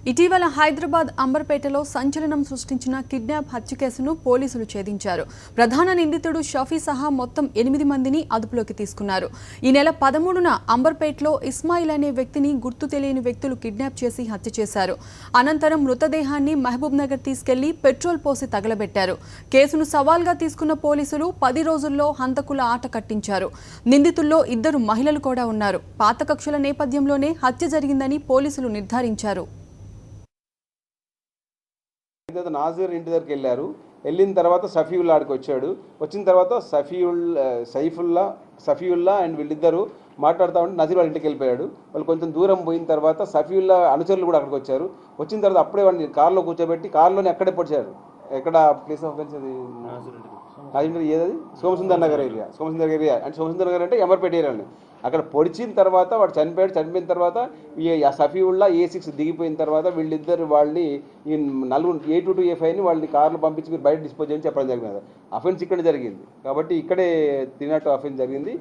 ఇటీవల హైదరాబాద్ అంబర్పేటలో సంచలనం సృష్టించిన కిడ్నాప్ హత్య కేసును పోలీసులు ఛేదించారు. ప్రధాన నిందితుడు షఫీ సహా మొత్తం 8 మందిని అదుపులోకి తీసుకున్నారు. ఈ నెల 13న అంబర్పేటలో ఇస్మాయిల్ అనే వ్యక్తిని గుర్తు తెలియని వ్యక్తులు కిడ్నాప్ చేసి హత్య చేశారు. అనంతరం మృతదేహాన్ని మహబూబ్ నగర్ తీసుకెళ్లి పెట్రోల్ పోసి తగలబెట్టారు. కేసును సవాల్గా తీసుకున్న పోలీసులు 10 రోజుల్లో హంతకుల ఆట కట్టించారు. నిందితుల్లో 2 మహిళలు కూడా ఉన్నారు. పాత కక్షల నేపథ్యంలోనే హత్య జరిగిందని పోలీసులు నిర్ధారించారు. నాజీర్ ఇంటి దగ్గరికి వెళ్ళారు. వెళ్ళిన తర్వాత సఫీవుల్లా ఆడికి వచ్చాడు. వచ్చిన తర్వాత సఫీవుల్లా అండ్ వీళ్ళిద్దరూ మాట్లాడుతూ ఉంటే నజీర్ వాళ్ళ ఇంటికి వెళ్ళిపోయాడు. వాళ్ళు కొంచెం దూరం పోయిన తర్వాత సఫీవుల్లా అనుచరులు కూడా అక్కడికి వచ్చారు. వచ్చిన తర్వాత అప్పుడే వాడిని కార్లో కూర్చోబెట్టి కార్లోనే అక్కడే పొడిచారు. ఎక్కడ ప్లేస్ ఆఫ్ ఫెన్స్ అది నాజీర్ ఏదది సోమసుందర్ నగర్ ఏరియా. అంటే సోమసుందర్ నగర్ అంటే అమర్పేట ఏరియాని అక్కడ పొడిచిన తర్వాత వాడు చనిపోయిన తర్వాత ఈ సఫీవుల్లా A6 దిగిపోయిన తర్వాత వీళ్ళిద్దరు వాళ్ళని ఈ నలుగురు A2 A5ని వాళ్ళని కార్లు పంపించి మీరు బయట డిస్పోజ్ చేయని చెప్పడం జరిగింది. అఫెన్స్ ఇక్కడ జరిగింది కాబట్టి ఇక్కడే 302 అఫెన్స్ జరిగింది.